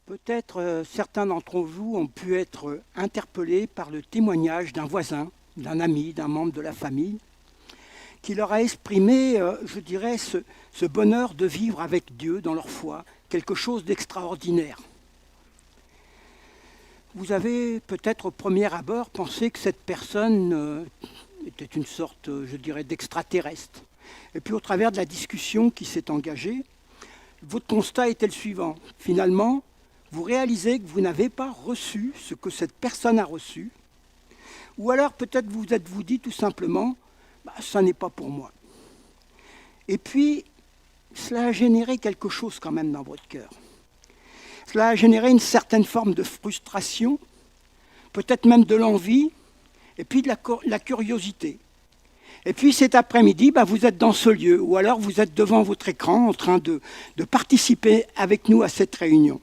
Peut-être certains d'entre vous ont pu être interpellés par le témoignage d'un voisin, d'un ami, d'un membre de la famille, qui leur a exprimé, je dirais, ce bonheur de vivre avec Dieu dans leur foi, quelque chose d'extraordinaire. Vous avez peut-être au premier abord pensé que cette personne était une sorte, je dirais, d'extraterrestre. Et puis au travers de la discussion qui s'est engagée, votre constat était le suivant. Finalement, vous réalisez que vous n'avez pas reçu ce que cette personne a reçu, ou alors peut-être vous êtes-vous dit tout simplement, ça n'est pas pour moi. Et puis, cela a généré quelque chose quand même dans votre cœur. Cela a généré une certaine forme de frustration, peut-être même de l'envie, et puis de la curiosité. Et puis cet après-midi, vous êtes dans ce lieu, ou alors vous êtes devant votre écran en train de participer avec nous à cette réunion.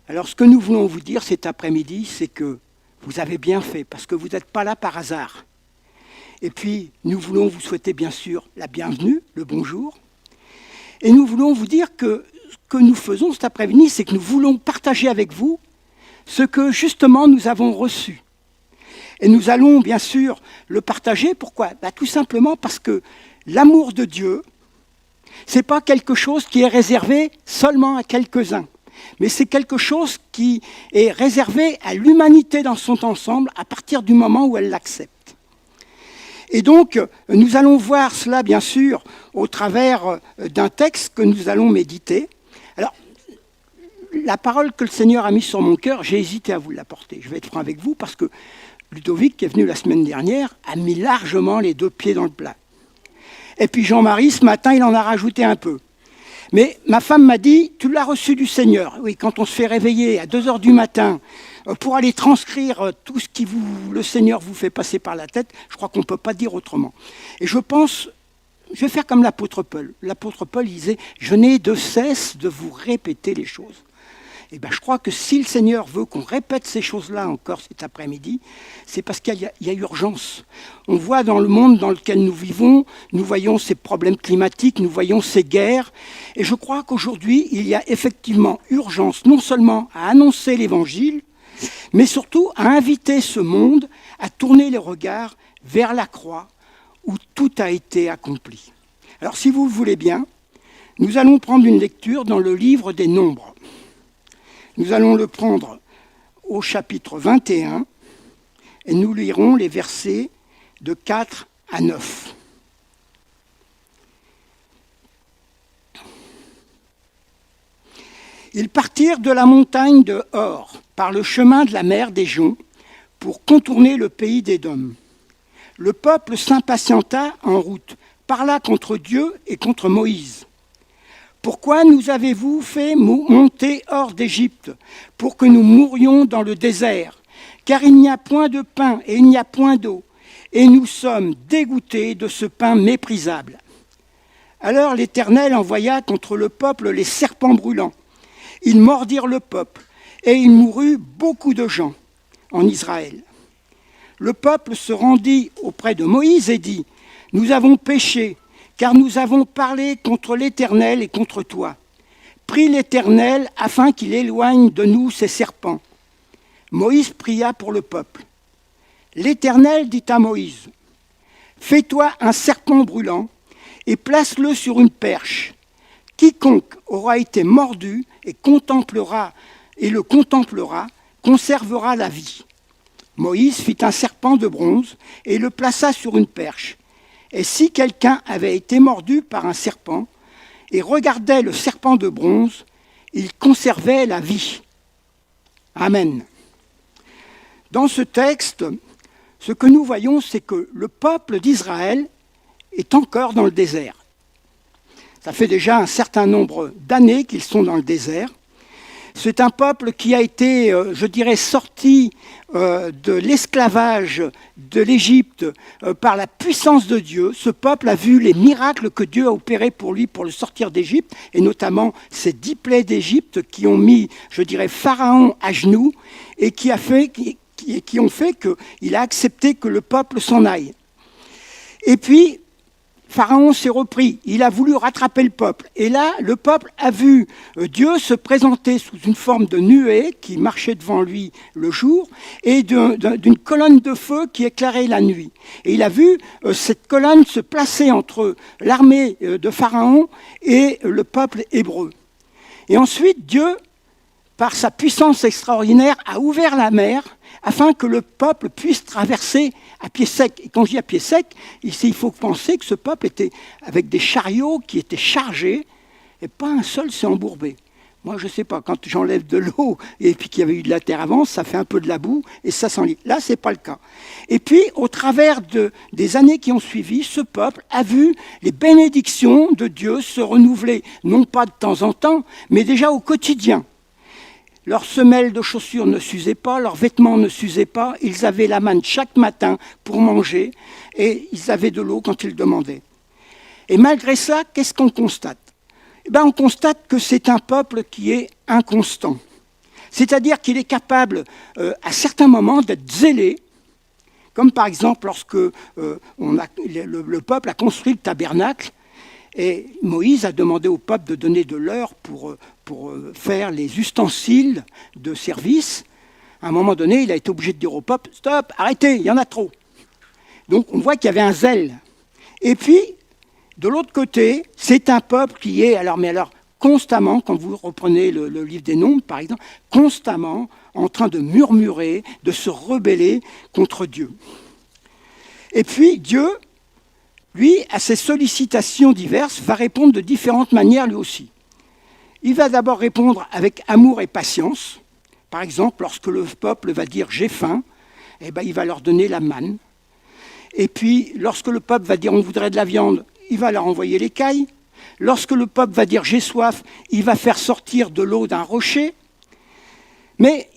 Alors ce que nous voulons vous dire cet après-midi, c'est que vous avez bien fait, parce que vous n'êtes pas là par hasard. Et puis nous voulons vous souhaiter bien sûr la bienvenue, le bonjour. Et nous voulons vous dire que ce que nous faisons cet après-midi, c'est que nous voulons partager avec vous ce que justement nous avons reçu. Et nous allons bien sûr le partager. Pourquoi ? Tout simplement parce que l'amour de Dieu, ce n'est pas quelque chose qui est réservé seulement à quelques-uns, mais c'est quelque chose qui est réservé à l'humanité dans son ensemble à partir du moment où elle l'accepte. Et donc, nous allons voir cela, bien sûr, au travers d'un texte que nous allons méditer. Alors, la parole que le Seigneur a mise sur mon cœur, j'ai hésité à vous l'apporter. Je vais être franc avec vous parce que Ludovic, qui est venu la semaine dernière, a mis largement les deux pieds dans le plat. Et puis Jean-Marie, ce matin, il en a rajouté un peu. Mais ma femme m'a dit, tu l'as reçu du Seigneur. Oui, quand on se fait réveiller à 2 heures du matin pour aller transcrire tout ce qui le Seigneur vous fait passer par la tête, je crois qu'on ne peut pas dire autrement. Et je pense, je vais faire comme l'apôtre Paul. L'apôtre Paul disait, je n'ai de cesse de vous répéter les choses. Et je crois que si le Seigneur veut qu'on répète ces choses-là encore cet après-midi, c'est parce qu'il y a urgence. On voit dans le monde dans lequel nous vivons, nous voyons ces problèmes climatiques, nous voyons ces guerres. Et je crois qu'aujourd'hui, il y a effectivement urgence, non seulement à annoncer l'Évangile, mais surtout à inviter ce monde à tourner les regards vers la croix où tout a été accompli. Alors si vous le voulez bien, nous allons prendre une lecture dans le livre des Nombres. Nous allons le prendre au chapitre 21 et nous lirons les versets de 4 à 9. Ils partirent de la montagne de Hor par le chemin de la mer des Joncs pour contourner le pays d'Édom. Le peuple s'impatienta en route, parla contre Dieu et contre Moïse. Pourquoi nous avez-vous fait monter hors d'Égypte pour que nous mourions dans le désert ? Car il n'y a point de pain et il n'y a point d'eau, et nous sommes dégoûtés de ce pain méprisable. Alors l'Éternel envoya contre le peuple les serpents brûlants. Ils mordirent le peuple, et il mourut beaucoup de gens en Israël. Le peuple se rendit auprès de Moïse et dit, « Nous avons péché, car nous avons parlé contre l'Éternel et contre toi. Prie l'Éternel afin qu'il éloigne de nous ces serpents. » Moïse pria pour le peuple. L'Éternel dit à Moïse, « Fais-toi un serpent brûlant et place-le sur une perche. Quiconque aura été mordu et le contemplera, conservera la vie. » Moïse fit un serpent de bronze et le plaça sur une perche. Et si quelqu'un avait été mordu par un serpent et regardait le serpent de bronze, il conservait la vie. Amen. Dans ce texte, ce que nous voyons, c'est que le peuple d'Israël est encore dans le désert. Ça fait déjà un certain nombre d'années qu'ils sont dans le désert. C'est un peuple qui a été, je dirais, sorti de l'esclavage de l'Égypte par la puissance de Dieu. Ce peuple a vu les miracles que Dieu a opérés pour lui pour le sortir d'Égypte, et notamment ces 10 plaies d'Égypte qui ont mis, je dirais, Pharaon à genoux et qui ont fait qu'il a accepté que le peuple s'en aille. Et puis, Pharaon s'est repris, il a voulu rattraper le peuple. Et là, le peuple a vu Dieu se présenter sous une forme de nuée qui marchait devant lui le jour et d'une colonne de feu qui éclairait la nuit. Et il a vu cette colonne se placer entre l'armée de Pharaon et le peuple hébreu. Et ensuite, Dieu, par sa puissance extraordinaire, a ouvert la mer afin que le peuple puisse traverser à pied sec. Et quand je dis à pied sec, ici, il faut penser que ce peuple était avec des chariots qui étaient chargés, et pas un seul s'est embourbé. Moi, je ne sais pas, quand j'enlève de l'eau et puis qu'il y avait eu de la terre avant, ça fait un peu de la boue et ça s'enlise. Là, ce n'est pas le cas. Et puis, au travers des années qui ont suivi, ce peuple a vu les bénédictions de Dieu se renouveler, non pas de temps en temps, mais déjà au quotidien. Leurs semelles de chaussures ne s'usaient pas, leurs vêtements ne s'usaient pas, ils avaient la manne chaque matin pour manger et ils avaient de l'eau quand ils demandaient. Et malgré ça, qu'est-ce qu'on constate ? On constate que c'est un peuple qui est inconstant. C'est-à-dire qu'il est capable, à certains moments, d'être zélé, comme par exemple lorsque le peuple a construit le tabernacle, et Moïse a demandé au peuple de donner de l'or pour faire les ustensiles de service. À un moment donné, il a été obligé de dire au peuple « Stop, arrêtez, il y en a trop ». Donc on voit qu'il y avait un zèle. Et puis, de l'autre côté, c'est un peuple qui est, alors constamment, quand vous reprenez le livre des Nombres, par exemple, constamment en train de murmurer, de se rebeller contre Dieu. Et puis, Dieu, lui, à ces sollicitations diverses, va répondre de différentes manières lui aussi. Il va d'abord répondre avec amour et patience. Par exemple, lorsque le peuple va dire « j'ai faim », il va leur donner la manne. Et puis, lorsque le peuple va dire « on voudrait de la viande », il va leur envoyer l'écaille. Lorsque le peuple va dire « j'ai soif », il va faire sortir de l'eau d'un rocher. Mais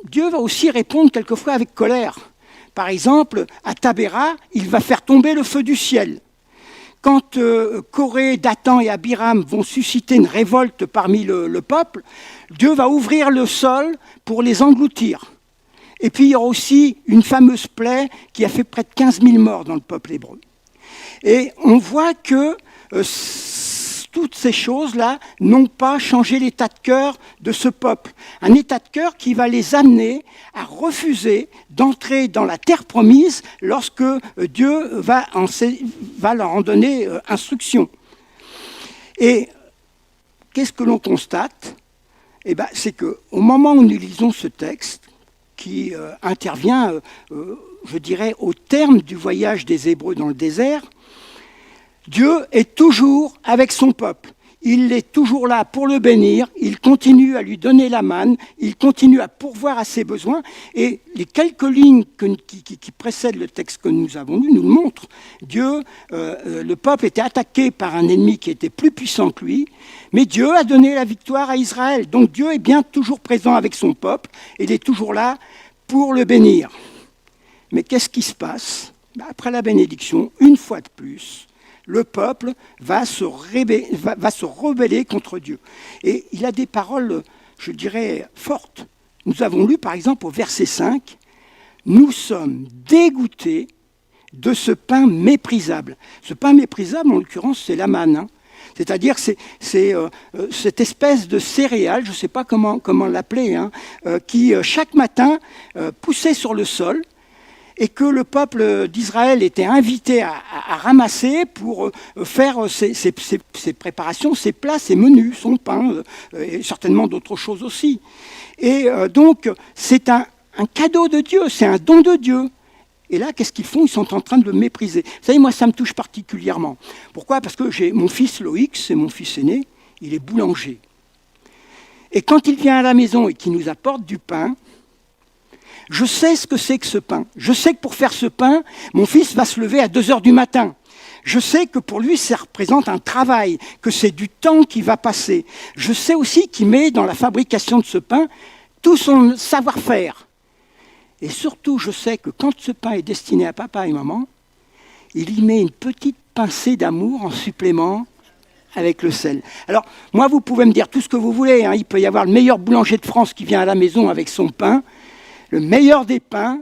Dieu va aussi répondre quelquefois avec colère. Par exemple, à Tabéra, il va faire tomber le feu du ciel. Quand Coré, Dathan et Abiram vont susciter une révolte parmi le peuple, Dieu va ouvrir le sol pour les engloutir. Et puis il y aura aussi une fameuse plaie qui a fait près de 15 000 morts dans le peuple hébreu. Et on voit que toutes ces choses-là n'ont pas changé l'état de cœur de ce peuple. Un état de cœur qui va les amener à refuser d'entrer dans la terre promise lorsque Dieu va leur en donner instruction. Et qu'est-ce que l'on constate ? C'est qu'au moment où nous lisons ce texte, qui intervient, je dirais, au terme du voyage des Hébreux dans le désert, Dieu est toujours avec son peuple. Il est toujours là pour le bénir, il continue à lui donner la manne, il continue à pourvoir à ses besoins. Et les quelques lignes qui précèdent le texte que nous avons lu nous le montrent. Le peuple était attaqué par un ennemi qui était plus puissant que lui, mais Dieu a donné la victoire à Israël. Donc Dieu est bien toujours présent avec son peuple, et il est toujours là pour le bénir. Mais qu'est-ce qui se passe ? Après la bénédiction, une fois de plus, le peuple va se rebeller contre Dieu. Et il a des paroles, je dirais, fortes. Nous avons lu, par exemple, au verset 5, « Nous sommes dégoûtés de ce pain méprisable ». Ce pain méprisable, en l'occurrence, c'est la manne. Hein. C'est-à-dire c'est cette espèce de céréale, je ne sais pas comment l'appeler, hein, qui, chaque matin, poussait sur le sol, et que le peuple d'Israël était invité à ramasser pour faire ses préparations, ses plats, ses menus, son pain, et certainement d'autres choses aussi. Et donc, c'est un cadeau de Dieu, c'est un don de Dieu. Et là, qu'est-ce qu'ils font ? Ils sont en train de le mépriser. Vous savez, moi, ça me touche particulièrement. Pourquoi ? Parce que j'ai mon fils Loïc, c'est mon fils aîné, il est boulanger. Et quand il vient à la maison et qu'il nous apporte du pain, je sais ce que c'est que ce pain. Je sais que pour faire ce pain, mon fils va se lever à 2h du matin. Je sais que pour lui, ça représente un travail, que c'est du temps qui va passer. Je sais aussi qu'il met dans la fabrication de ce pain tout son savoir-faire. Et surtout, je sais que quand ce pain est destiné à papa et maman, il y met une petite pincée d'amour en supplément avec le sel. Alors, moi, vous pouvez me dire tout ce que vous voulez. Hein. Il peut y avoir le meilleur boulanger de France qui vient à la maison avec son pain. Le meilleur des pains,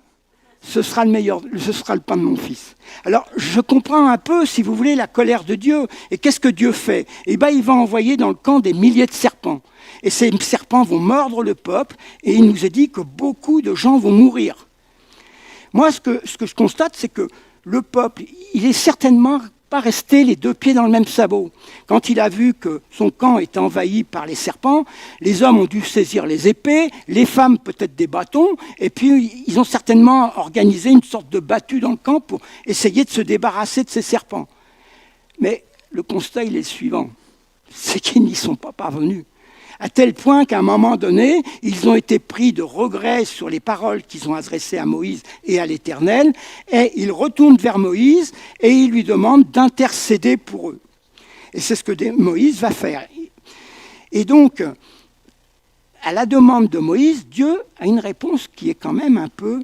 ce sera le pain de mon fils. Alors, je comprends un peu, si vous voulez, la colère de Dieu. Et qu'est-ce que Dieu fait? Eh bien, il va envoyer dans le camp des milliers de serpents. Et ces serpents vont mordre le peuple, et il nous est dit que beaucoup de gens vont mourir. Moi, ce que je constate, c'est que le peuple, il est certainement pas resté les deux pieds dans le même sabot. Quand il a vu que son camp était envahi par les serpents, les hommes ont dû saisir les épées, les femmes peut-être des bâtons, et puis ils ont certainement organisé une sorte de battue dans le camp pour essayer de se débarrasser de ces serpents. Mais le constat, il est le suivant, c'est qu'ils n'y sont pas parvenus. À tel point qu'à un moment donné, ils ont été pris de regret sur les paroles qu'ils ont adressées à Moïse et à l'Éternel, et ils retournent vers Moïse et ils lui demandent d'intercéder pour eux. Et c'est ce que Moïse va faire. Et donc, à la demande de Moïse, Dieu a une réponse qui est quand même un peu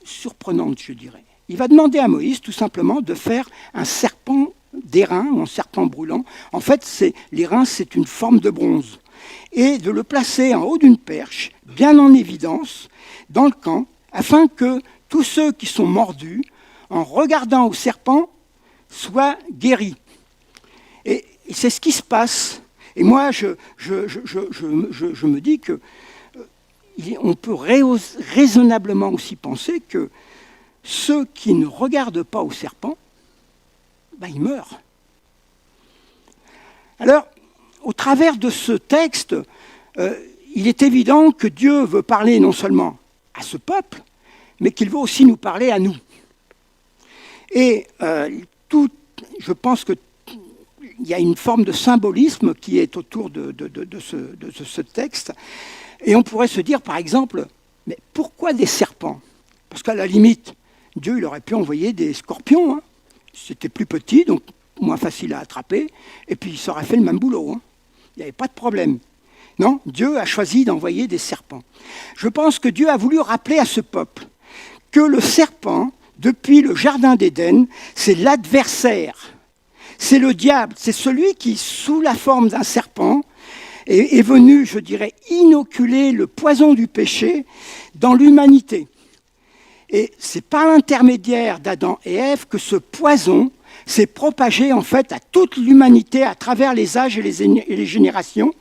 surprenante, je dirais. Il va demander à Moïse tout simplement de faire un serpent d'airain, ou un serpent brûlant. En fait, l'airain, c'est une forme de bronze. Et de le placer en haut d'une perche, bien en évidence, dans le camp, afin que tous ceux qui sont mordus, en regardant au serpent, soient guéris. Et c'est ce qui se passe. Et moi, je me dis que on peut raisonnablement aussi penser que ceux qui ne regardent pas au serpent, ils meurent. Alors, au travers de ce texte, il est évident que Dieu veut parler non seulement à ce peuple, mais qu'il veut aussi nous parler à nous. Et je pense qu'il y a une forme de symbolisme qui est autour de ce texte. Et on pourrait se dire, par exemple, mais pourquoi des serpents? Parce qu'à la limite, Dieu il aurait pu envoyer des scorpions. Hein. C'était plus petit, donc moins facile à attraper, et puis ça aurait fait le même boulot. Hein. Il n'y avait pas de problème. Non, Dieu a choisi d'envoyer des serpents. Je pense que Dieu a voulu rappeler à ce peuple que le serpent, depuis le jardin d'Éden, c'est l'adversaire. C'est le diable, c'est celui qui, sous la forme d'un serpent, est venu, je dirais, inoculer le poison du péché dans l'humanité. Et c'est par l'intermédiaire d'Adam et Ève que ce poison s'est propagé en fait à toute l'humanité à travers les âges et les générations.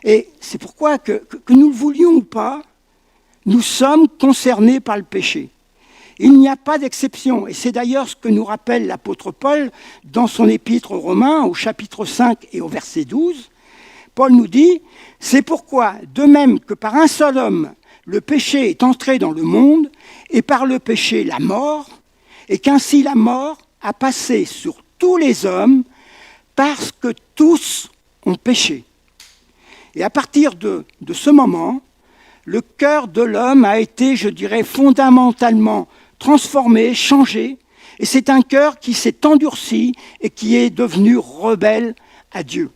Et c'est pourquoi que nous le voulions ou pas, nous sommes concernés par le péché. Il n'y a pas d'exception. Et c'est d'ailleurs ce que nous rappelle l'apôtre Paul dans son épître aux Romains, au chapitre 5 et au verset 12. Paul nous dit « C'est pourquoi, de même que par un seul homme, le péché est entré dans le monde, et par le péché la mort, et qu'ainsi la mort a passé sur tous les hommes, parce que tous ont péché. » Et à partir de ce moment, le cœur de l'homme a été, je dirais, fondamentalement transformé, changé, et c'est un cœur qui s'est endurci et qui est devenu rebelle à Dieu.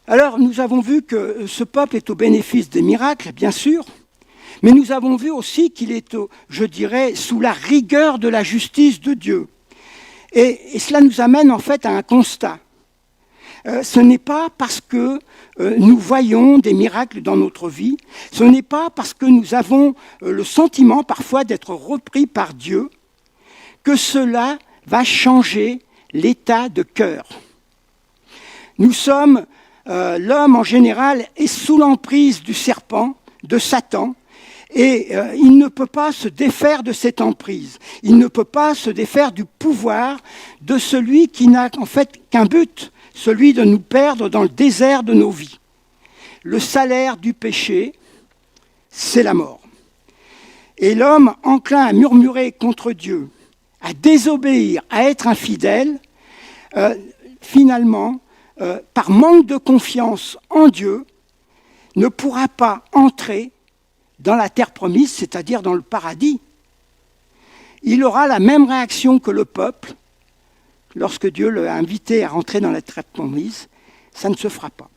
Alors, nous avons vu que ce peuple est au bénéfice des miracles, bien sûr, mais nous avons vu aussi qu'il est, je dirais, sous la rigueur de la justice de Dieu. Et cela nous amène en fait à un constat. Ce n'est pas parce que nous voyons des miracles dans notre vie, ce n'est pas parce que nous avons le sentiment parfois d'être repris par Dieu que cela va changer l'état de cœur. Nous sommes, l'homme en général est sous l'emprise du serpent, de Satan, et il ne peut pas se défaire de cette emprise. Il ne peut pas se défaire du pouvoir de celui qui n'a en fait qu'un but, celui de nous perdre dans le désert de nos vies. Le salaire du péché, c'est la mort. Et l'homme enclin à murmurer contre Dieu, à désobéir, à être infidèle, finalement, par manque de confiance en Dieu, ne pourra pas entrer dans la terre promise, c'est-à-dire dans le paradis. Il aura la même réaction que le peuple, lorsque Dieu l'a invité à rentrer dans la terre promise, ça ne se fera pas.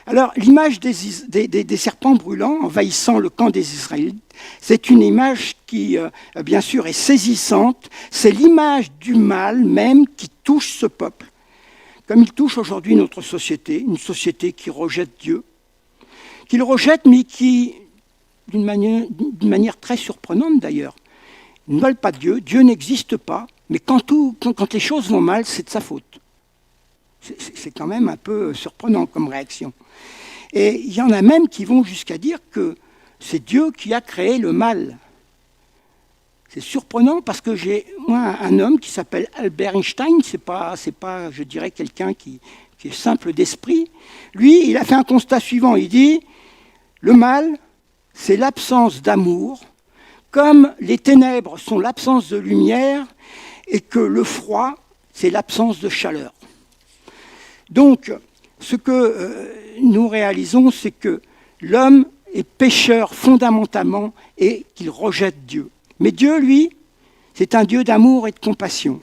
Alors, l'image des serpents brûlants envahissant le camp des Israélites, c'est une image qui, bien sûr, est saisissante. C'est l'image du mal même qui touche ce peuple, comme il touche aujourd'hui notre société, une société qui rejette Dieu, qui le rejette, mais qui d'une manière très surprenante d'ailleurs. Ils ne veulent pas Dieu, Dieu n'existe pas, mais quand les choses vont mal, c'est de sa faute. C'est quand même un peu surprenant comme réaction. Et il y en a même qui vont jusqu'à dire que c'est Dieu qui a créé le mal. C'est surprenant parce que j'ai, moi, un homme qui s'appelle Albert Einstein, c'est pas, je dirais, quelqu'un qui est simple d'esprit. Lui, il a fait un constat suivant. Il dit, le mal, c'est l'absence d'amour, comme les ténèbres sont l'absence de lumière, et que le froid, c'est l'absence de chaleur. Donc, ce que nous réalisons, c'est que l'homme est pécheur fondamentalement et qu'il rejette Dieu. Mais Dieu, lui, c'est un Dieu d'amour et de compassion.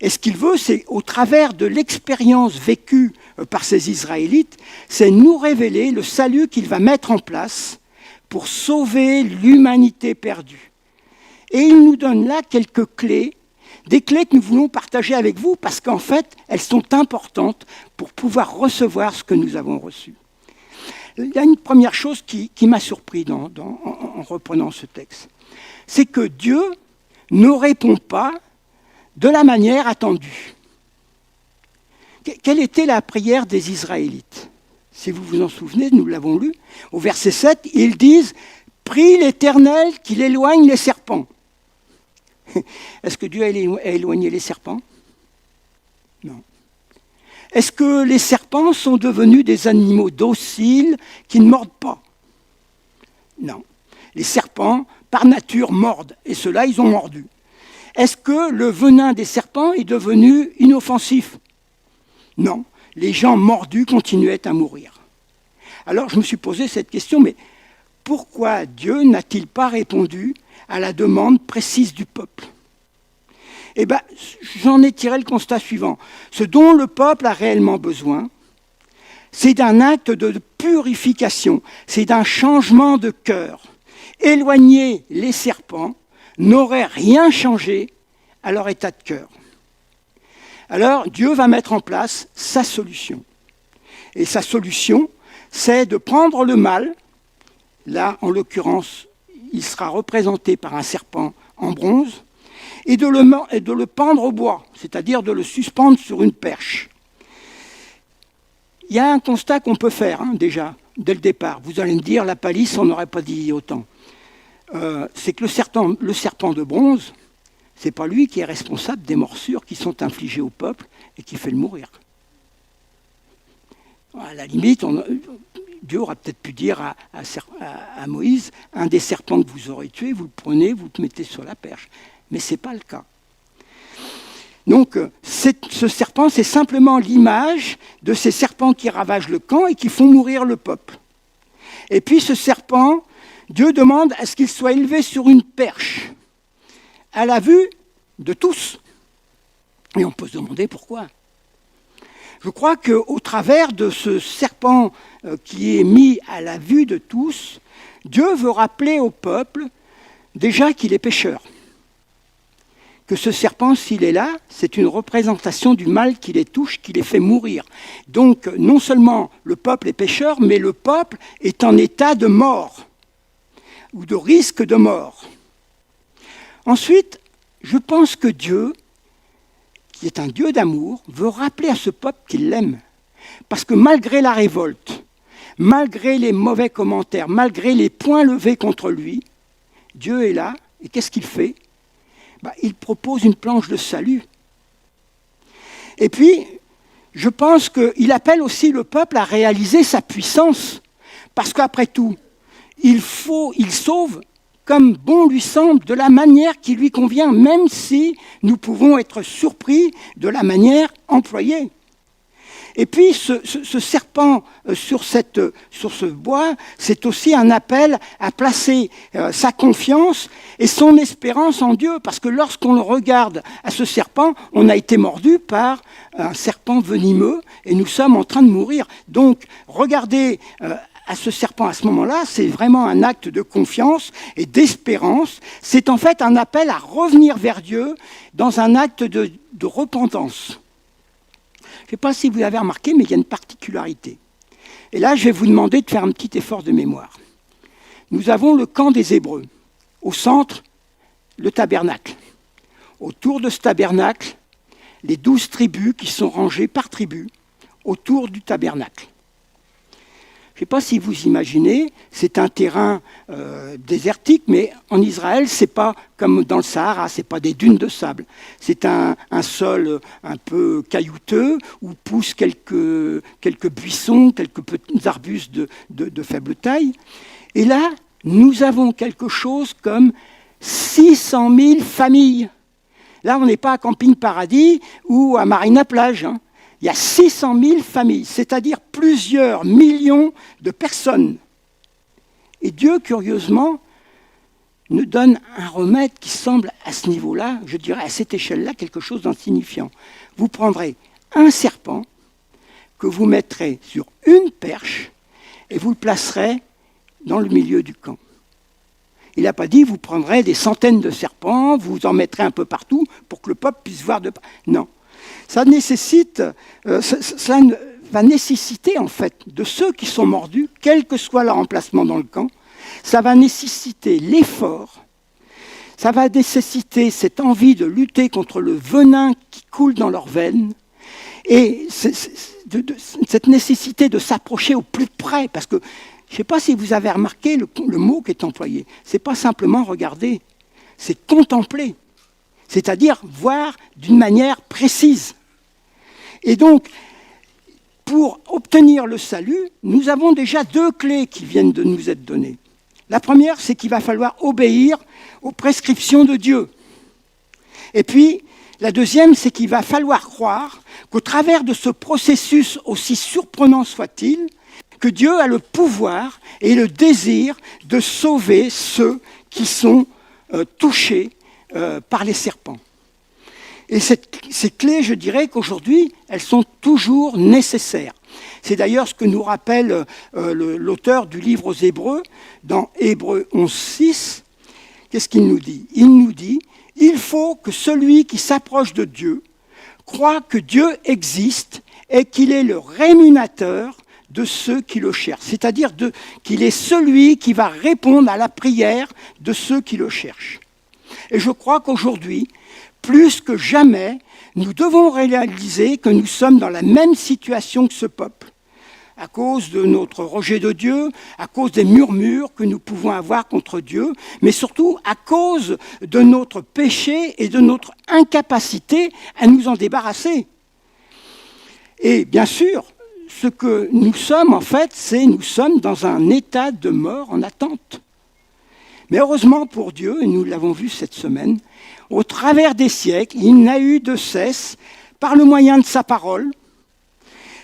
Et ce qu'il veut, c'est, au travers de l'expérience vécue par ces Israélites, c'est nous révéler le salut qu'il va mettre en place pour sauver l'humanité perdue. Et il nous donne là quelques clés, des clés que nous voulons partager avec vous, parce qu'en fait, elles sont importantes pour pouvoir recevoir ce que nous avons reçu. Il y a une première chose qui m'a surpris en reprenant ce texte. C'est que Dieu ne répond pas de la manière attendue. Quelle était la prière des Israélites? Si vous vous en souvenez, nous l'avons lu. Au verset 7, ils disent « Prie l'Éternel qu'il éloigne les serpents ». Est-ce que Dieu a éloigné les serpents? Non. Est-ce que les serpents sont devenus des animaux dociles qui ne mordent pas? Non. Les serpents, par nature, mordent, et ceux-là, ils ont mordu. Est-ce que le venin des serpents est devenu inoffensif? Non. Les gens mordus continuaient à mourir. Alors, je me suis posé cette question, mais pourquoi Dieu n'a-t-il pas répondu à la demande précise du peuple? Eh bien, j'en ai tiré le constat suivant. Ce dont le peuple a réellement besoin, c'est d'un acte de purification, c'est d'un changement de cœur. Éloigner les serpents n'aurait rien changé à leur état de cœur. Alors, Dieu va mettre en place sa solution. Et sa solution, c'est de prendre le mal, là, en l'occurrence, il sera représenté par un serpent en bronze, et de le pendre au bois, c'est-à-dire de le suspendre sur une perche. Il y a un constat qu'on peut faire, déjà, dès le départ. Vous allez me dire, la palisse, on n'aurait pas dit autant. C'est que le serpent de bronze, c'est pas lui qui est responsable des morsures qui sont infligées au peuple et qui fait le mourir. À la limite, Dieu aura peut-être pu dire à Moïse, un des serpents que vous aurez tué, vous le prenez, vous le mettez sur la perche. Mais ce n'est pas le cas. Donc, ce serpent, c'est simplement l'image de ces serpents qui ravagent le camp et qui font mourir le peuple. Et puis ce serpent, Dieu demande à ce qu'il soit élevé sur une perche, à la vue de tous. Et on peut se demander pourquoi. Je crois qu'au travers de ce serpent qui est mis à la vue de tous, Dieu veut rappeler au peuple déjà qu'il est pécheur. Que ce serpent, s'il est là, c'est une représentation du mal qui les touche, qui les fait mourir. Donc, non seulement le peuple est pécheur, mais le peuple est en état de mort, ou de risque de mort. Ensuite, je pense que Dieu, qui est un Dieu d'amour, veut rappeler à ce peuple qu'il l'aime. Parce que malgré la révolte, malgré les mauvais commentaires, malgré les poings levés contre lui, Dieu est là, et qu'est-ce qu'il fait? Il propose une planche de salut. Et puis, je pense qu'il appelle aussi le peuple à réaliser sa puissance. Parce qu'après tout, il sauve comme bon lui semble, de la manière qui lui convient, même si nous pouvons être surpris de la manière employée. Et puis ce serpent sur ce bois, c'est aussi un appel à placer sa confiance et son espérance en Dieu, parce que lorsqu'on le regarde à ce serpent, on a été mordu par un serpent venimeux et nous sommes en train de mourir. Donc regarder à ce serpent à ce moment-là, c'est vraiment un acte de confiance et d'espérance. C'est en fait un appel à revenir vers Dieu dans un acte de repentance. Je ne sais pas si vous avez remarqué, mais il y a une particularité. Et là, je vais vous demander de faire un petit effort de mémoire. nous avons le camp des Hébreux. Au centre, le tabernacle. Autour de ce tabernacle, les 12 tribus qui sont rangées par tribu autour du tabernacle. Je ne sais pas si vous imaginez, c'est un terrain désertique, mais en Israël, ce n'est pas comme dans le Sahara, ce n'est pas des dunes de sable. C'est un sol un peu caillouteux où poussent quelques buissons, quelques petits arbustes de faible taille. Et là, nous avons quelque chose comme 600 000 familles. Là, on n'est pas à Camping Paradis ou à Marina Plage. Il y a 600 000 familles, c'est-à-dire plusieurs millions de personnes. Et Dieu, curieusement, nous donne un remède qui semble à ce niveau-là, je dirais à cette échelle-là, quelque chose d'insignifiant. Vous prendrez un serpent que vous mettrez sur une perche et vous le placerez dans le milieu du camp. Il n'a pas dit vous prendrez des centaines de serpents, vous en mettrez un peu partout pour que le peuple puisse voir de... Non. Ça va nécessiter en fait de ceux qui sont mordus, quel que soit leur emplacement dans le camp, ça va nécessiter l'effort, ça va nécessiter cette envie de lutter contre le venin qui coule dans leurs veines, et cette nécessité de s'approcher au plus près, parce que je ne sais pas si vous avez remarqué le mot qui est employé, ce n'est pas simplement regarder, c'est contempler. C'est-à-dire voir d'une manière précise. Et donc, pour obtenir le salut, nous avons déjà 2 clés qui viennent de nous être données. La première, c'est qu'il va falloir obéir aux prescriptions de Dieu. Et puis, la deuxième, c'est qu'il va falloir croire qu'au travers de ce processus, aussi surprenant soit-il, que Dieu a le pouvoir et le désir de sauver ceux qui sont touchés par les serpents. Et ces clés, je dirais qu'aujourd'hui, elles sont toujours nécessaires. C'est d'ailleurs ce que nous rappelle l'auteur du livre aux Hébreux, dans Hébreux 11:6. Qu'est-ce qu'il nous dit ? Il nous dit « Il faut que celui qui s'approche de Dieu croit que Dieu existe et qu'il est le rémunérateur de ceux qui le cherchent. » C'est-à-dire qu'il est celui qui va répondre à la prière de ceux qui le cherchent. Et je crois qu'aujourd'hui, plus que jamais, nous devons réaliser que nous sommes dans la même situation que ce peuple, à cause de notre rejet de Dieu, à cause des murmures que nous pouvons avoir contre Dieu, mais surtout à cause de notre péché et de notre incapacité à nous en débarrasser. Et bien sûr, ce que nous sommes en fait, c'est nous sommes dans un état de mort en attente. Mais heureusement pour Dieu, et nous l'avons vu cette semaine, au travers des siècles, il n'a eu de cesse, par le moyen de sa parole,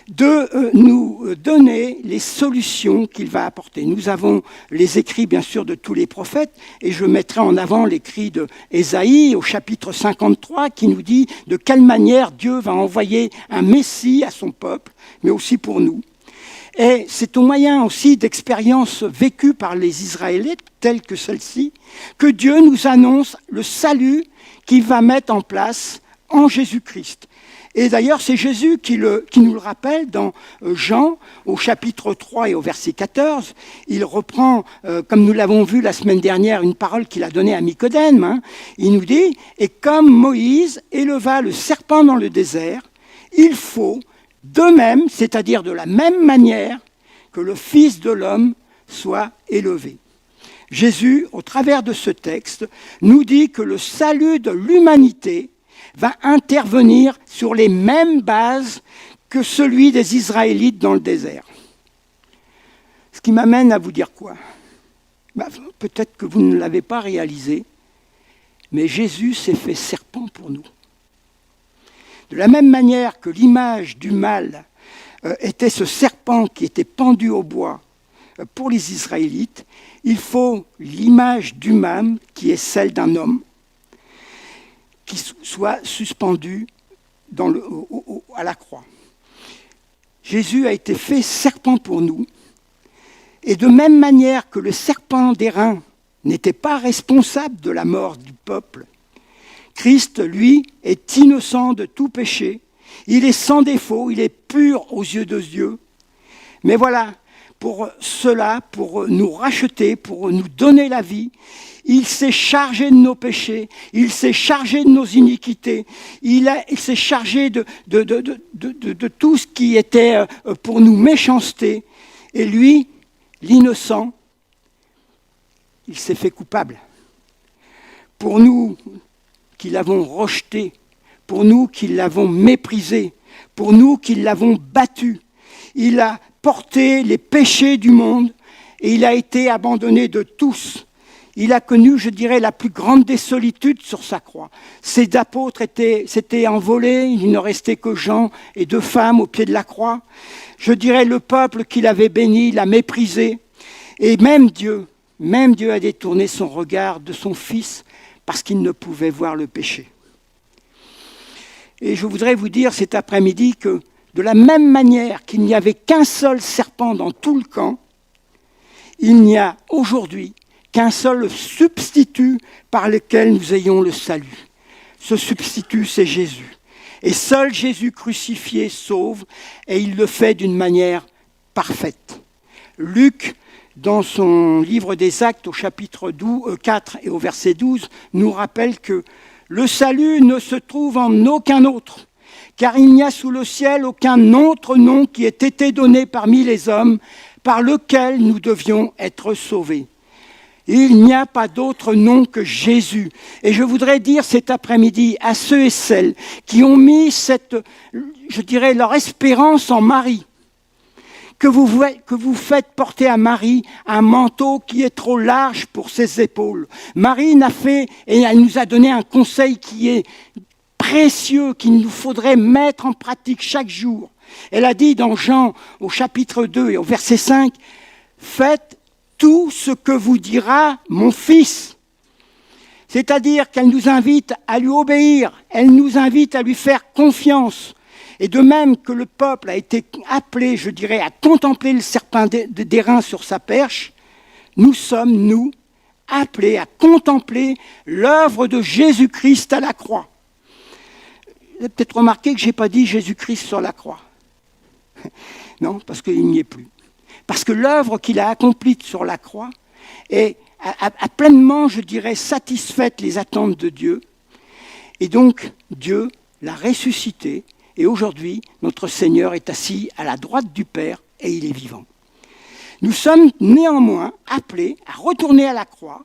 de nous donner les solutions qu'il va apporter. Nous avons les écrits, bien sûr, de tous les prophètes, et je mettrai en avant l'écrit d'Ésaïe au chapitre 53, qui nous dit de quelle manière Dieu va envoyer un Messie à son peuple, mais aussi pour nous. Et c'est au moyen aussi d'expériences vécues par les Israélites, telles que celle-ci, que Dieu nous annonce le salut qu'il va mettre en place en Jésus-Christ. Et d'ailleurs, c'est Jésus qui nous le rappelle dans Jean, au chapitre 3 et au verset 14. Il reprend, comme nous l'avons vu la semaine dernière, une parole qu'il a donnée à Nicodème. Il nous dit « Et comme Moïse éleva le serpent dans le désert, il faut de même, c'est-à-dire de la même manière, que le Fils de l'homme soit élevé. » Jésus, au travers de ce texte, nous dit que le salut de l'humanité va intervenir sur les mêmes bases que celui des Israélites dans le désert. Ce qui m'amène à vous dire quoi ? Peut-être que vous ne l'avez pas réalisé, mais Jésus s'est fait serpent pour nous. De la même manière que l'image du mal était ce serpent qui était pendu au bois pour les Israélites, il faut l'image d'humain qui est celle d'un homme qui soit suspendu à la croix. Jésus a été fait serpent pour nous, et de même manière que le serpent d'airain n'était pas responsable de la mort du peuple, Christ, lui, est innocent de tout péché, il est sans défaut, il est pur aux yeux de Dieu. Mais voilà, pour cela, pour nous racheter, pour nous donner la vie. Il s'est chargé de nos péchés, il s'est chargé de nos iniquités, il s'est chargé de tout ce qui était pour nous méchanceté. Et lui, l'innocent, il s'est fait coupable. Pour nous qui l'avons rejeté, pour nous qui l'avons méprisé, pour nous qui l'avons battu, il a porté les péchés du monde et il a été abandonné de tous. Il a connu, je dirais, la plus grande des solitudes sur sa croix. Ses apôtres s'étaient envolés, il ne restait que Jean et 2 femmes au pied de la croix. Je dirais, le peuple qu'il avait béni l'a méprisé. Et même Dieu a détourné son regard de son Fils parce qu'il ne pouvait voir le péché. Et je voudrais vous dire cet après-midi que de la même manière qu'il n'y avait qu'un seul serpent dans tout le camp, il n'y a aujourd'hui qu'un seul substitut par lequel nous ayons le salut. Ce substitut, c'est Jésus. Et seul Jésus crucifié sauve, et il le fait d'une manière parfaite. Luc, dans son livre des Actes, au chapitre 4 et au verset 12, nous rappelle que le salut ne se trouve en aucun autre, car il n'y a sous le ciel aucun autre nom qui ait été donné parmi les hommes par lequel nous devions être sauvés. Il n'y a pas d'autre nom que Jésus. Et je voudrais dire cet après-midi à ceux et celles qui ont mis leur espérance en Marie, que vous faites porter à Marie un manteau qui est trop large pour ses épaules. Marie et elle nous a donné un conseil qui est précieux, qu'il nous faudrait mettre en pratique chaque jour. Elle a dit dans Jean, au chapitre 2 et au verset 5, « Faites tout ce que vous dira mon fils ». C'est-à-dire qu'elle nous invite à lui obéir, elle nous invite à lui faire confiance. Et de même que le peuple a été appelé, je dirais, à contempler le serpent d'airain sur sa perche, nous sommes, nous, appelés à contempler l'œuvre de Jésus-Christ à la croix. Vous avez peut-être remarqué que je n'ai pas dit Jésus-Christ sur la croix. Non, parce qu'il n'y est plus. Parce que l'œuvre qu'il a accomplie sur la croix a pleinement, je dirais, satisfait les attentes de Dieu. Et donc, Dieu l'a ressuscité. Et aujourd'hui, notre Seigneur est assis à la droite du Père et il est vivant. Nous sommes néanmoins appelés à retourner à la croix.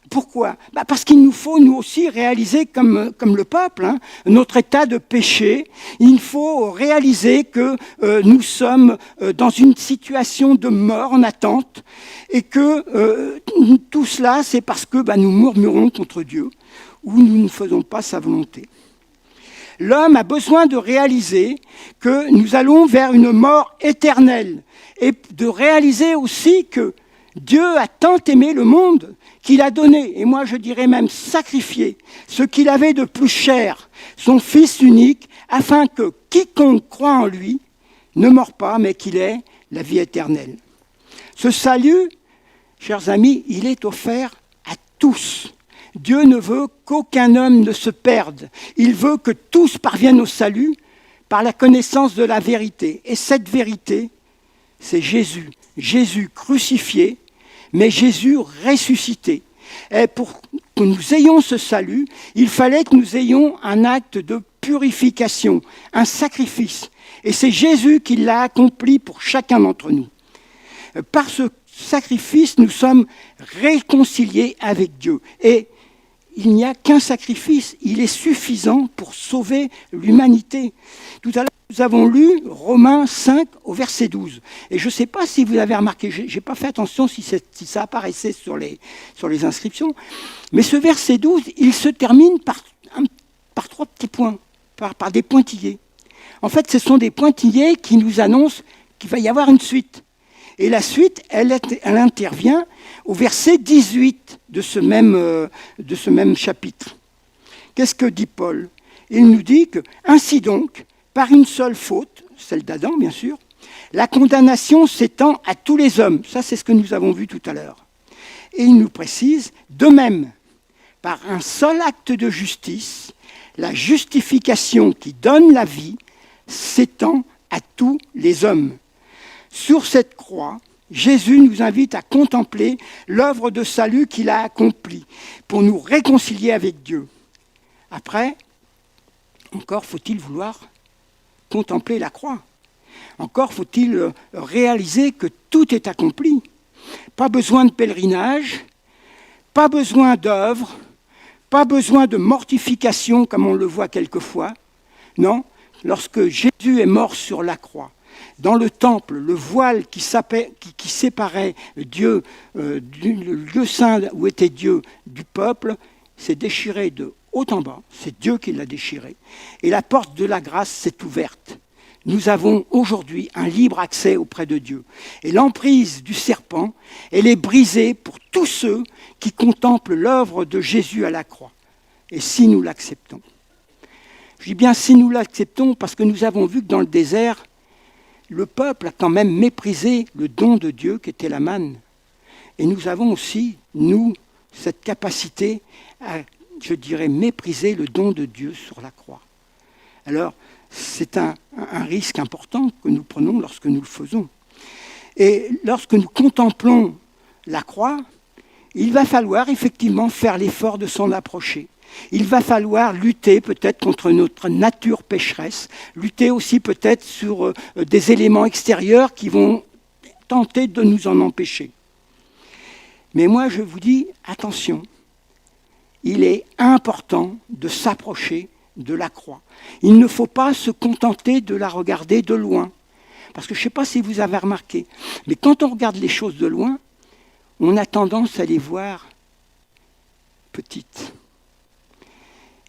Pourquoi ? Parce qu'il nous faut, nous aussi, réaliser, comme le peuple, notre état de péché. Il faut réaliser que nous sommes dans une situation de mort en attente et que tout cela, c'est parce que nous murmurons contre Dieu ou nous ne faisons pas sa volonté. L'homme a besoin de réaliser que nous allons vers une mort éternelle et de réaliser aussi que Dieu a tant aimé le monde qu'il a donné, et moi je dirais même sacrifié, ce qu'il avait de plus cher, son Fils unique, afin que quiconque croit en lui ne meure pas, mais qu'il ait la vie éternelle. Ce salut, chers amis, il est offert à tous. Dieu ne veut qu'aucun homme ne se perde. Il veut que tous parviennent au salut par la connaissance de la vérité. Et cette vérité, c'est Jésus. Jésus crucifié, mais Jésus ressuscité. Et pour que nous ayons ce salut, il fallait que nous ayons un acte de purification, un sacrifice. Et c'est Jésus qui l'a accompli pour chacun d'entre nous. Par ce sacrifice, nous sommes réconciliés avec Dieu. Et il n'y a qu'un sacrifice, il est suffisant pour sauver l'humanité. Tout à l'heure, nous avons lu Romains 5 au verset 12. Et je ne sais pas si vous avez remarqué, je n'ai pas fait attention si ça apparaissait sur les inscriptions, mais ce verset 12, il se termine par 3 petits points, par des pointillés. En fait, ce sont des pointillés qui nous annoncent qu'il va y avoir une suite. Et la suite, elle intervient au verset 18 de ce même chapitre. Qu'est-ce que dit Paul ? Il nous dit que, ainsi donc, par une seule faute, celle d'Adam bien sûr, la condamnation s'étend à tous les hommes. Ça, c'est ce que nous avons vu tout à l'heure. Et il nous précise, de même, par un seul acte de justice, la justification qui donne la vie s'étend à tous les hommes. Sur cette croix, Jésus nous invite à contempler l'œuvre de salut qu'il a accomplie pour nous réconcilier avec Dieu. Après, encore faut-il vouloir contempler la croix. Encore faut-il réaliser que tout est accompli. Pas besoin de pèlerinage, pas besoin d'œuvres, pas besoin de mortification comme on le voit quelquefois. Non, lorsque Jésus est mort sur la croix, dans le temple, le voile qui séparait Dieu, le lieu saint où était Dieu, du peuple, s'est déchiré de haut en bas. C'est Dieu qui l'a déchiré. Et la porte de la grâce s'est ouverte. Nous avons aujourd'hui un libre accès auprès de Dieu. Et l'emprise du serpent, elle est brisée pour tous ceux qui contemplent l'œuvre de Jésus à la croix. Et si nous l'acceptons. Je dis bien si nous l'acceptons parce que nous avons vu que dans le désert, le peuple a quand même méprisé le don de Dieu qui était la manne. Et nous avons aussi, nous, cette capacité à, je dirais, mépriser le don de Dieu sur la croix. Alors, c'est un risque important que nous prenons lorsque nous le faisons. Et lorsque nous contemplons la croix, il va falloir effectivement faire l'effort de s'en approcher. Il va falloir lutter peut-être contre notre nature pécheresse, lutter aussi peut-être sur des éléments extérieurs qui vont tenter de nous en empêcher. Mais moi, je vous dis, attention, il est important de s'approcher de la croix. Il ne faut pas se contenter de la regarder de loin. Parce que je ne sais pas si vous avez remarqué, mais quand on regarde les choses de loin, on a tendance à les voir petites.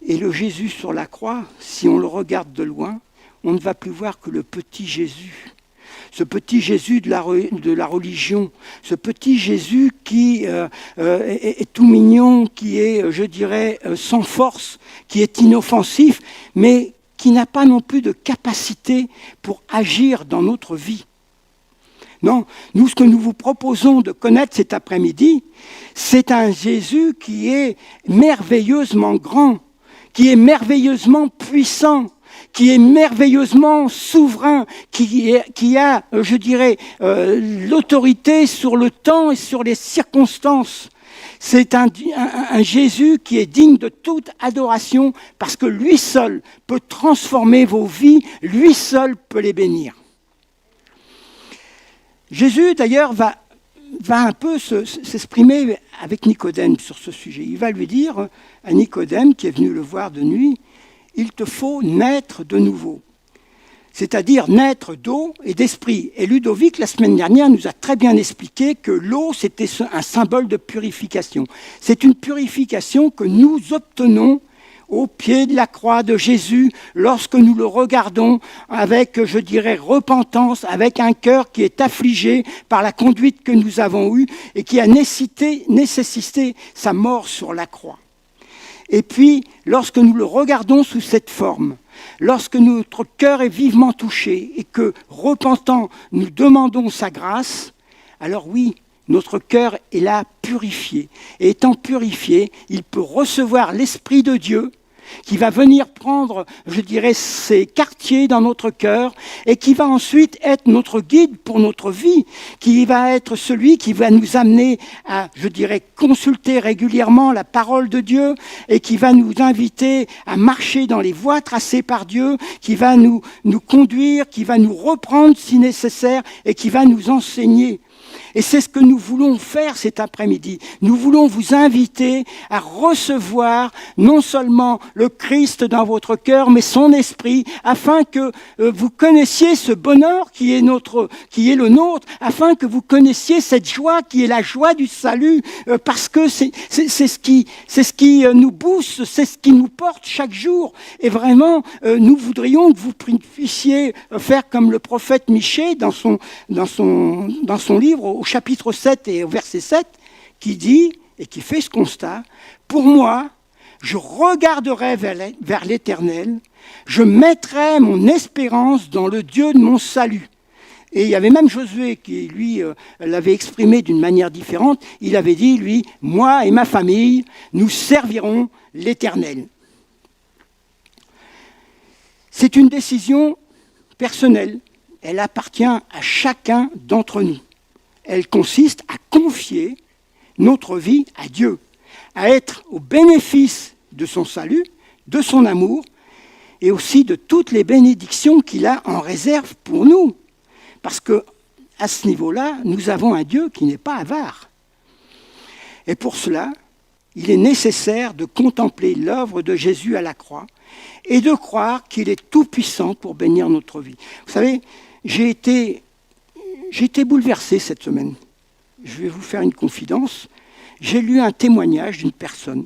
Et le Jésus sur la croix, si on le regarde de loin, on ne va plus voir que le petit Jésus. Ce petit Jésus de la religion, ce petit Jésus qui est tout mignon, qui est, je dirais, sans force, qui est inoffensif, mais qui n'a pas non plus de capacité pour agir dans notre vie. Non, nous, ce que nous vous proposons de connaître cet après-midi, c'est un Jésus qui est merveilleusement grand, qui est merveilleusement puissant, qui est merveilleusement souverain, qui a, je dirais, l'autorité sur le temps et sur les circonstances. C'est un Jésus qui est digne de toute adoration parce que lui seul peut transformer vos vies, lui seul peut les bénir. Jésus, d'ailleurs, va un peu s'exprimer avec Nicodème sur ce sujet. Il va lui dire à Nicodème, qui est venu le voir de nuit, « Il te faut naître de nouveau ». C'est-à-dire naître d'eau et d'esprit. Et Ludovic, la semaine dernière, nous a très bien expliqué que l'eau, c'était un symbole de purification. C'est une purification que nous obtenons au pied de la croix de Jésus lorsque nous le regardons avec, je dirais, repentance, avec un cœur qui est affligé par la conduite que nous avons eue et qui a nécessité sa mort sur la croix. Et puis, lorsque nous le regardons sous cette forme, lorsque notre cœur est vivement touché et que, repentant, nous demandons sa grâce, alors oui, notre cœur est là purifié. Et étant purifié, il peut recevoir l'Esprit de Dieu qui va venir prendre, je dirais, ses quartiers dans notre cœur et qui va ensuite être notre guide pour notre vie, qui va être celui qui va nous amener à, je dirais, consulter régulièrement la parole de Dieu et qui va nous inviter à marcher dans les voies tracées par Dieu, qui va nous conduire, qui va nous reprendre si nécessaire et qui va nous enseigner. Et c'est ce que nous voulons faire cet après-midi. Nous voulons vous inviter à recevoir non seulement le Christ dans votre cœur, mais son esprit, afin que vous connaissiez ce bonheur qui est le nôtre, afin que vous connaissiez cette joie qui est la joie du salut, parce que c'est ce qui nous booste, c'est ce qui nous porte chaque jour. Et vraiment, nous voudrions que vous puissiez faire comme le prophète Michée dans son livre, au chapitre 7 et au verset 7, qui dit, et qui fait ce constat, « Pour moi, je regarderai vers l'Éternel, je mettrai mon espérance dans le Dieu de mon salut. » Et il y avait même Josué qui, lui, l'avait exprimé d'une manière différente. Il avait dit, lui, « Moi et ma famille, nous servirons l'Éternel. » C'est une décision personnelle. Elle appartient à chacun d'entre nous. elle consiste à confier notre vie à Dieu, à être au bénéfice de son salut, de son amour, et aussi de toutes les bénédictions qu'il a en réserve pour nous. Parce que à ce niveau-là, nous avons un Dieu qui n'est pas avare. Et pour cela, il est nécessaire de contempler l'œuvre de Jésus à la croix et de croire qu'il est tout-puissant pour bénir notre vie. Vous savez, j'ai été bouleversé cette semaine. Je vais vous faire une confidence. J'ai lu un témoignage d'une personne.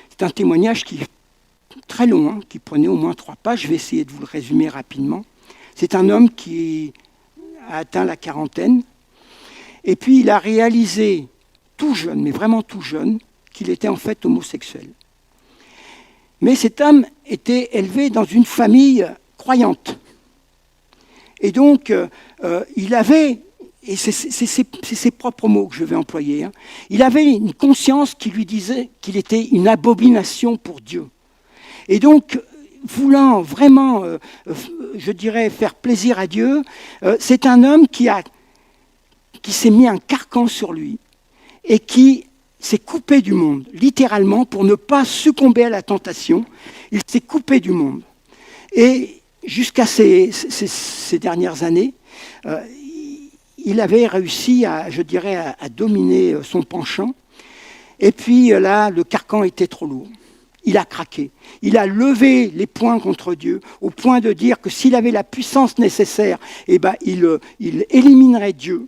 C'est un témoignage qui est très long, hein, qui prenait au moins 3 pages. Je vais essayer de vous le résumer rapidement. C'est un homme qui a atteint la quarantaine. Et puis il a réalisé, tout jeune, mais vraiment tout jeune, qu'il était en fait homosexuel. Mais cet homme était élevé dans une famille croyante. Et donc, il avait, et c'est ses propres mots que je vais employer, hein, il avait une conscience qui lui disait qu'il était une abomination pour Dieu. Et donc, voulant vraiment, je dirais, faire plaisir à Dieu, c'est un homme qui s'est mis un carcan sur lui et qui s'est coupé du monde, littéralement, pour ne pas succomber à la tentation. Il s'est coupé du monde. Et jusqu'à ces dernières années, il avait réussi à dominer son penchant. Et puis là, le carcan était trop lourd. Il a craqué. Il a levé les poings contre Dieu, au point de dire que s'il avait la puissance nécessaire, il éliminerait Dieu.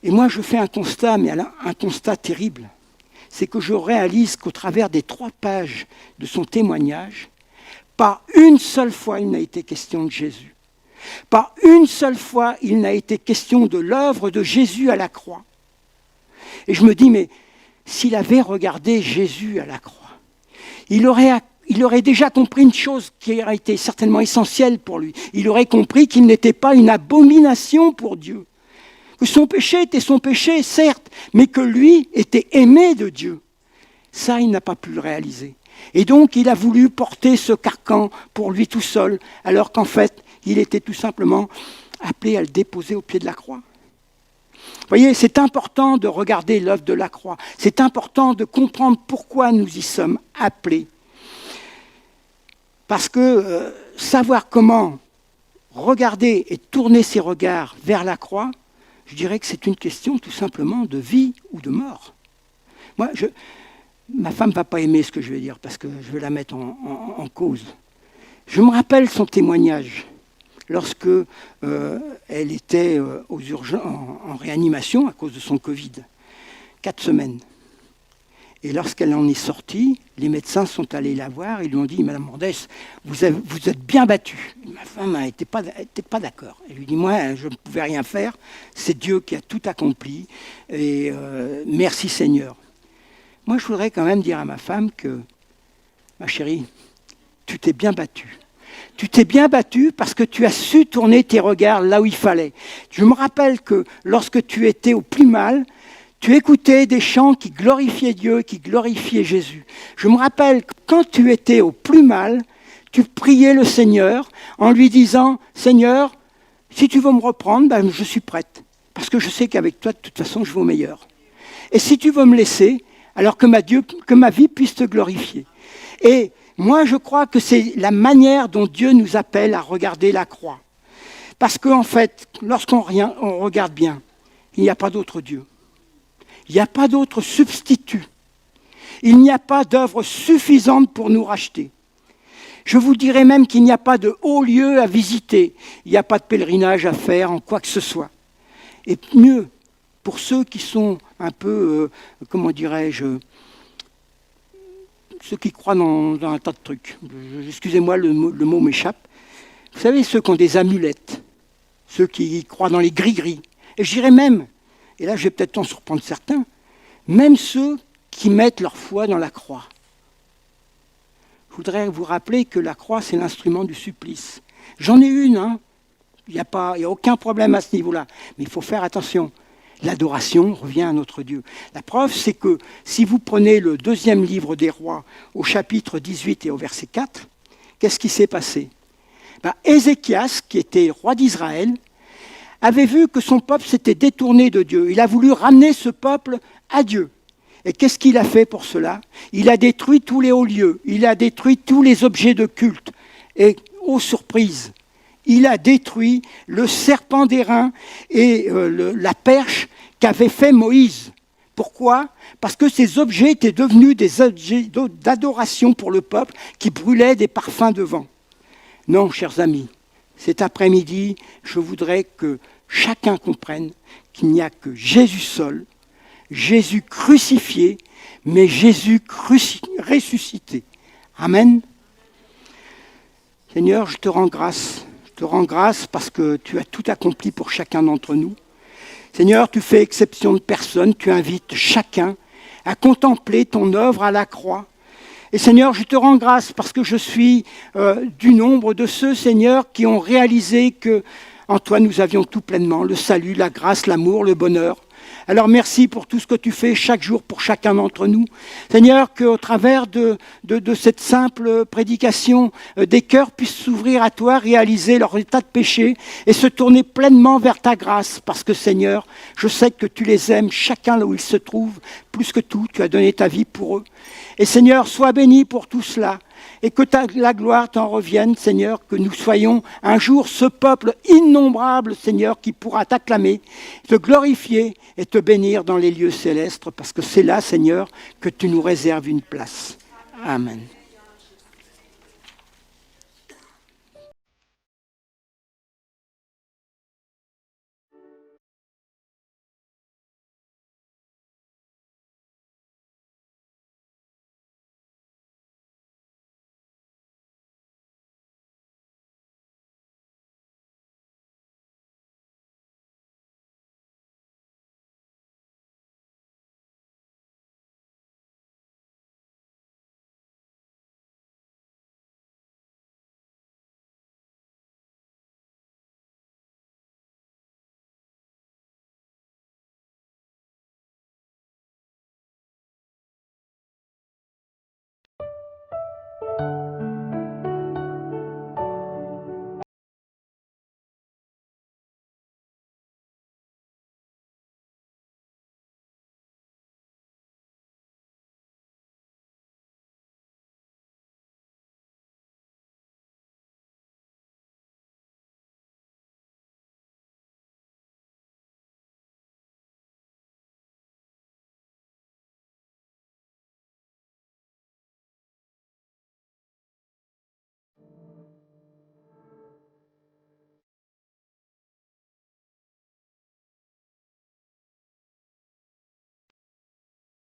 Et moi, je fais un constat, mais un constat terrible. C'est que je réalise qu'au travers des 3 pages de son témoignage, pas une seule fois il n'a été question de Jésus. Pas une seule fois il n'a été question de l'œuvre de Jésus à la croix. Et je me dis, mais s'il avait regardé Jésus à la croix, il aurait déjà compris une chose qui aurait été certainement essentielle pour lui. Il aurait compris qu'il n'était pas une abomination pour Dieu. Que son péché était son péché, certes, mais que lui était aimé de Dieu. Ça, il n'a pas pu le réaliser. Et donc, il a voulu porter ce carcan pour lui tout seul, alors qu'en fait, il était tout simplement appelé à le déposer au pied de la croix. Vous voyez, c'est important de regarder l'œuvre de la croix. C'est important de comprendre pourquoi nous y sommes appelés. Parce que savoir comment regarder et tourner ses regards vers la croix, je dirais que c'est une question tout simplement de vie ou de mort. Moi, ma femme ne va pas aimer ce que je vais dire parce que je vais la mettre en cause. Je me rappelle son témoignage lorsque elle était aux urgences, en réanimation à cause de son Covid. 4 semaines. Et lorsqu'elle en est sortie, les médecins sont allés la voir et lui ont dit « Madame Mordès, vous êtes bien battue ». Ma femme n'était pas d'accord. Elle lui dit « Moi, je ne pouvais rien faire. C'est Dieu qui a tout accompli. Et merci Seigneur ». Moi, je voudrais quand même dire à ma femme que « Ma chérie, tu t'es bien battue. Tu t'es bien battue parce que tu as su tourner tes regards là où il fallait. Je me rappelle que lorsque tu étais au plus mal, tu écoutais des chants qui glorifiaient Dieu, qui glorifiaient Jésus. Je me rappelle que quand tu étais au plus mal, tu priais le Seigneur en lui disant « Seigneur, si tu veux me reprendre, ben, je suis prête. Parce que je sais qu'avec toi, de toute façon, je vais au meilleur. Et si tu veux me laisser, alors que ma vie puisse te glorifier. » Et moi, je crois que c'est la manière dont Dieu nous appelle à regarder la croix. Parce qu'en fait, lorsqu'on regarde bien, il n'y a pas d'autre Dieu. Il n'y a pas d'autre substitut. Il n'y a pas d'œuvre suffisante pour nous racheter. Je vous dirais même qu'il n'y a pas de haut lieu à visiter. Il n'y a pas de pèlerinage à faire en quoi que ce soit. Et mieux, pour ceux qui sont un peu, ceux qui croient dans un tas de trucs. Excusez-moi, le mot m'échappe. Vous savez, ceux qui ont des amulettes, ceux qui croient dans les gris-gris. Et je dirais même, et là je vais peut-être en surprendre certains, même ceux qui mettent leur foi dans la croix. Je voudrais vous rappeler que la croix, c'est l'instrument du supplice. J'en ai une, hein. Il n'y a aucun problème à ce niveau-là. Mais il faut faire attention. L'adoration revient à notre Dieu. La preuve, c'est que si vous prenez le 2e livre des rois, au chapitre 18 et au verset 4, qu'est-ce qui s'est passé ? Ézéchias, qui était roi d'Israël, avait vu que son peuple s'était détourné de Dieu. Il a voulu ramener ce peuple à Dieu. Et qu'est-ce qu'il a fait pour cela? Il a détruit tous les hauts lieux, il a détruit tous les objets de culte. Et, ô surprise, il a détruit le serpent d'airain et la perche qu'avait fait Moïse. Pourquoi? Parce que ces objets étaient devenus des objets d'adoration pour le peuple qui brûlaient des parfums de vent. Non, chers amis, cet après-midi, je voudrais que chacun comprenne qu'il n'y a que Jésus seul, Jésus crucifié, mais Jésus ressuscité. Amen. Seigneur, je te rends grâce. Je te rends grâce parce que tu as tout accompli pour chacun d'entre nous. Seigneur, tu fais exception de personne, tu invites chacun à contempler ton œuvre à la croix. Et Seigneur, je te rends grâce parce que je suis du nombre de ceux, Seigneur, qui ont réalisé que en toi nous avions tout pleinement, le salut, la grâce, l'amour, le bonheur. Alors merci pour tout ce que tu fais chaque jour pour chacun d'entre nous. Seigneur, qu'au travers de cette simple prédication, des cœurs puissent s'ouvrir à toi, réaliser leur état de péché et se tourner pleinement vers ta grâce. Parce que Seigneur, je sais que tu les aimes, chacun là où ils se trouvent, plus que tout, tu as donné ta vie pour eux. Et Seigneur, sois béni pour tout cela. Et que la gloire t'en revienne, Seigneur, que nous soyons un jour ce peuple innombrable, Seigneur, qui pourra t'acclamer, te glorifier et te bénir dans les lieux célestes, parce que c'est là, Seigneur, que tu nous réserves une place. Amen.